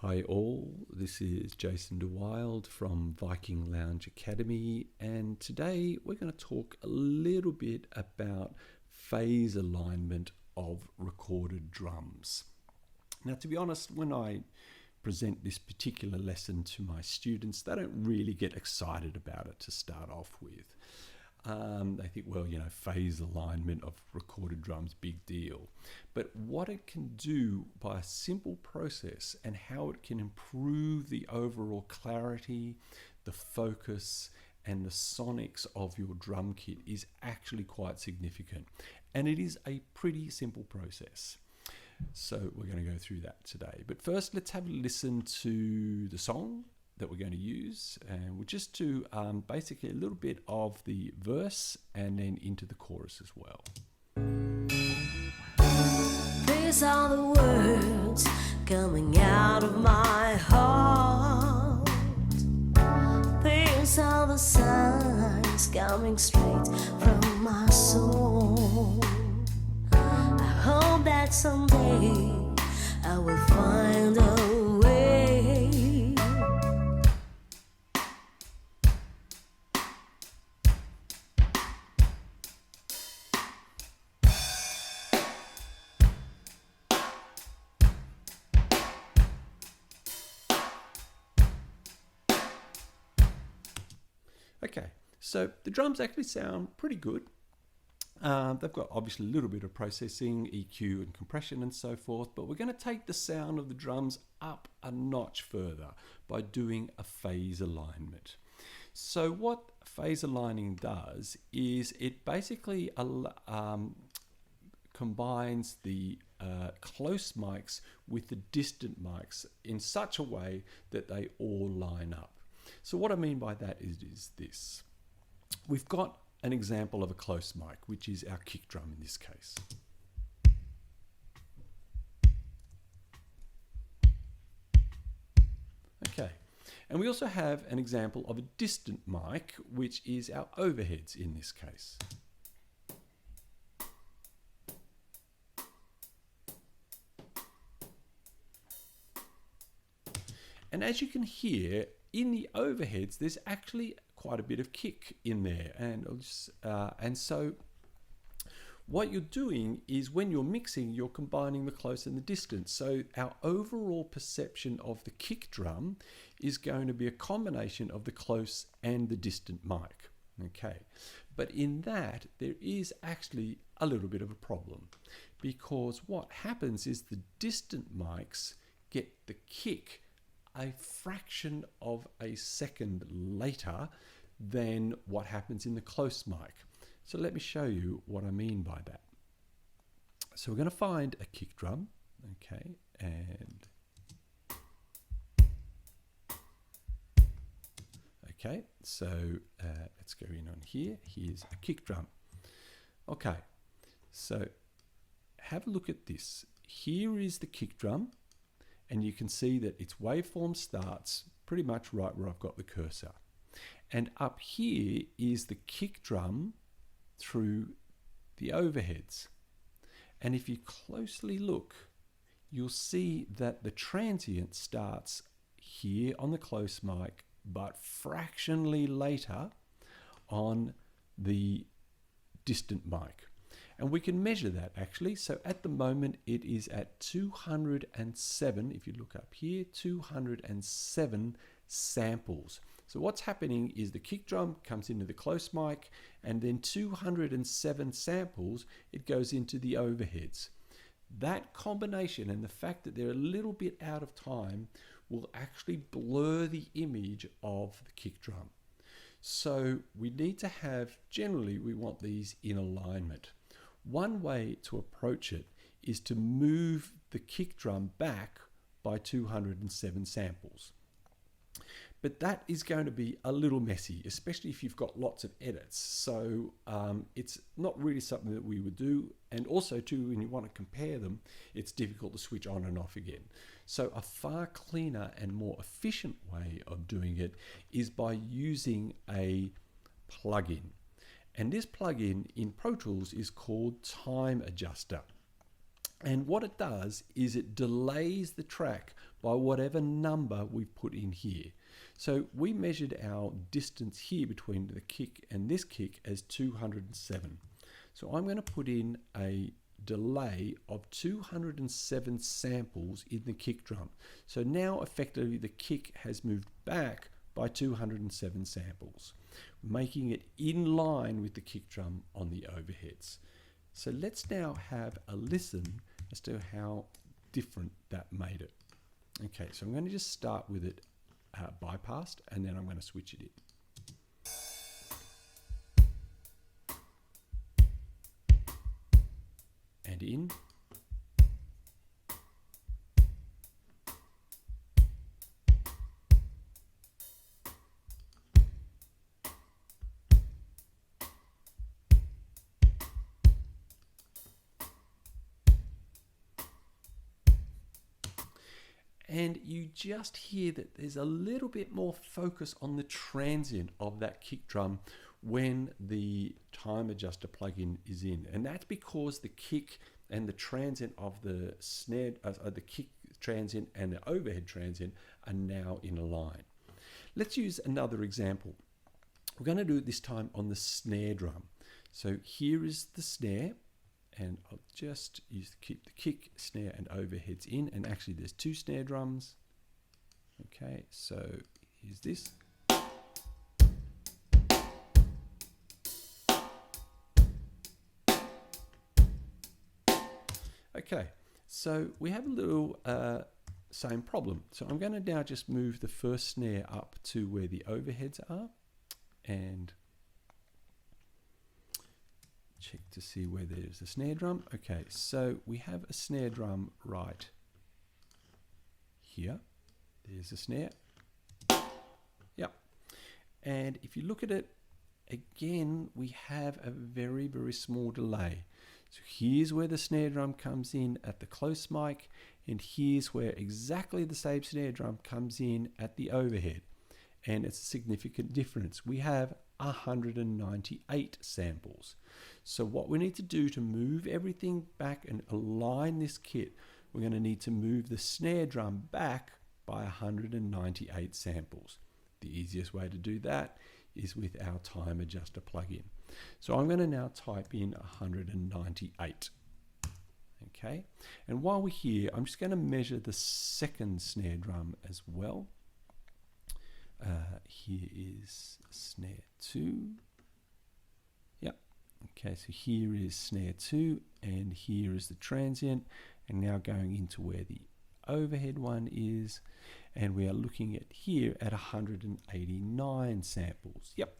Hi all, this is Jason DeWild from Viking Lounge Academy, and today we're going to talk a little bit about phase alignment of recorded drums. Now, to be honest, when I present this particular lesson to my students, they don't really get excited about it to start off with. They think, well, phase alignment of recorded drums, big deal. But what it can do by a simple process and how it can improve the overall clarity, the focus, and the sonics of your drum kit is actually quite significant. And it is a pretty simple process. So we're going to go through that today. But first, let's have a listen to the song that we're going to use, and we'll just do basically a little bit of the verse and then into the chorus as well. These are the words coming out of my heart. These are the signs coming straight from my soul. I hope that someday I will find a way. Okay, so the drums actually sound pretty good. They've got obviously a little bit of processing, EQ and compression and so forth, but we're going to take the sound of the drums up a notch further by doing a phase alignment. So what phase aligning does is it basically combines the close mics with the distant mics in such a way that they all line up. So what I mean by that is this. We've got an example of a close mic, which is our kick drum in this case. Okay, and we also have an example of a distant mic, which is our overheads in this case. And as you can hear, in the overheads, there's actually quite a bit of kick in there. And so what you're doing is when you're mixing, you're combining the close and the distant. So our overall perception of the kick drum is going to be a combination of the close and the distant mic. Okay, but in that, there is actually a little bit of a problem, because what happens is the distant mics get the kick a fraction of a second later than what happens in the close mic. So let me show you what I mean by that. So we're going to find a kick drum, okay, and okay, so let's go in on here. Here's a kick drum. Okay, so have a look at this. Here is the kick drum. And you can see that its waveform starts pretty much right where I've got the cursor. And up here is the kick drum through the overheads. And if you closely look, you'll see that the transient starts here on the close mic, but fractionally later on the distant mic. And we can measure that actually. So at the moment it is at 207, if you look up here, 207 samples. So what's happening is the kick drum comes into the close mic, and then 207 samples, it goes into the overheads. That combination and the fact that they're a little bit out of time will actually blur the image of the kick drum. So we need to have, generally we want these in alignment. One way to approach it is to move the kick drum back by 207 samples. But that is going to be a little messy, especially if you've got lots of edits. So it's not really something that we would do. And also too, when you want to compare them, it's difficult to switch on and off again. So a far cleaner and more efficient way of doing it is by using a plugin. And this plugin in Pro Tools is called Time Adjuster. And what it does is it delays the track by whatever number we've put in here. So we measured our distance here between the kick and this kick as 207. So I'm going to put in a delay of 207 samples in the kick drum. So now effectively the kick has moved back by 207 samples, making it in line with the kick drum on the overheads. So let's now have a listen as to how different that made it. Okay, so I'm going to just start with it bypassed, and then I'm going to switch it in. And in. And you just hear that there's a little bit more focus on the transient of that kick drum when the time adjuster plugin is in. And that's because the kick and the transient of the snare, the kick transient and the overhead transient are now in a line. Let's use another example. We're going to do it this time on the snare drum. So here is the snare. And I'll just keep the kick, snare, and overheads in. And actually, there's two snare drums. Okay, so here's this. Okay, so we have a little same problem. So I'm going to now just move the first snare up to where the overheads are. And check to see where there's a snare drum. Okay, so we have a snare drum right here. There's a snare. Yep. And if you look at it, again, we have a very, very small delay. So here's where the snare drum comes in at the close mic, and here's where exactly the same snare drum comes in at the overhead. And it's a significant difference. We have 198 samples. So what we need to do to move everything back and align this kit, we're going to need to move the snare drum back by 198 samples. The easiest way to do that is with our time adjuster plugin. So I'm going to now type in 198. Okay, and while we're here, I'm just going to measure the second snare drum as well. Here is snare 2. Yep. Okay, so here is snare 2, and here is the transient, and now going into where the overhead one is, and we are looking at here at 189 samples. Yep,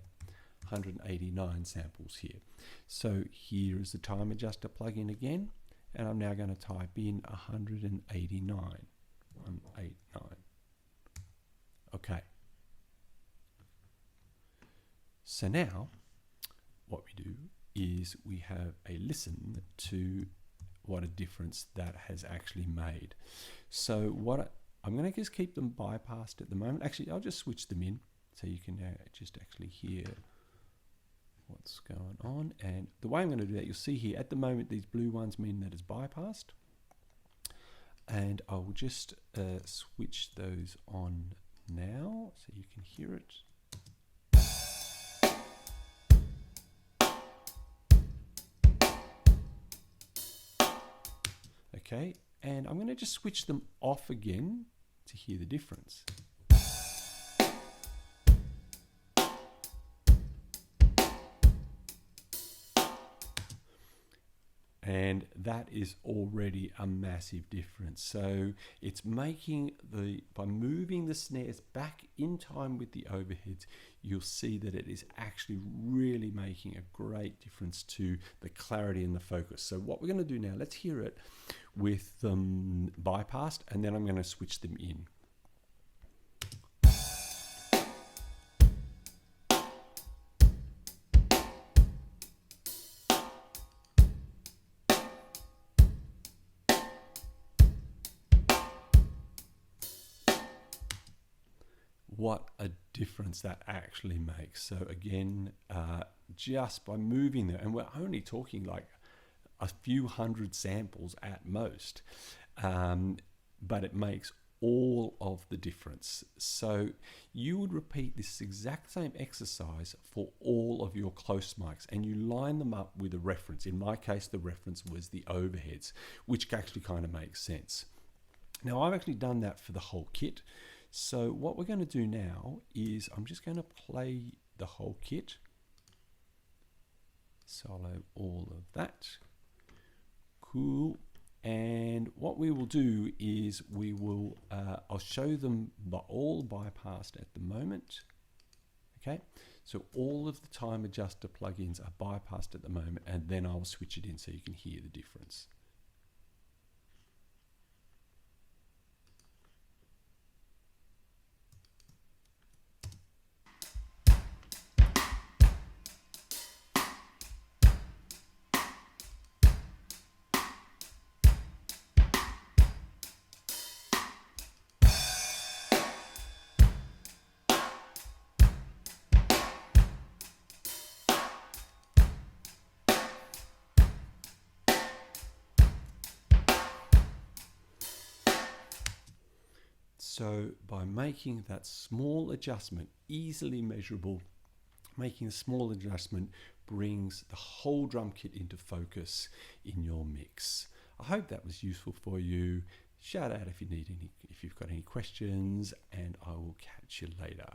189 samples here. So here is the time adjuster plugin again, and I'm now going to type in 189. 189. Okay. So now, what we do is we have a listen to what a difference that has actually made. So I'm going to just keep them bypassed at the moment. Actually, I'll just switch them in so you can just actually hear what's going on. And the way I'm going to do that, you'll see here at the moment these blue ones mean that it's bypassed. And I will just switch those on now so you can hear it. Okay, and I'm going to just switch them off again to hear the difference. And that is already a massive difference. So it's making by moving the snares back in time with the overheads, you'll see that it is actually really making a great difference to the clarity and the focus. So what we're going to do now, let's hear it with them bypassed, and then I'm going to switch them in. What a difference that actually makes. So again, just by moving them, and we're only talking like a few hundred samples at most, but it makes all of the difference. So you would repeat this exact same exercise for all of your close mics, and you line them up with a reference. In my case, the reference was the overheads, which actually kind of makes sense. Now, I've actually done that for the whole kit. So what we're going to do now is I'm just going to play the whole kit, solo all of that. Cool. And what we will do is we will, I'll show them all bypassed at the moment. Okay, so all of the time adjuster plugins are bypassed at the moment, and then I'll switch it in so you can hear the difference. So by making that small adjustment easily measurable, making a small adjustment brings the whole drum kit into focus in your mix. I hope that was useful for you. Shout out if you've got any questions, and I will catch you later.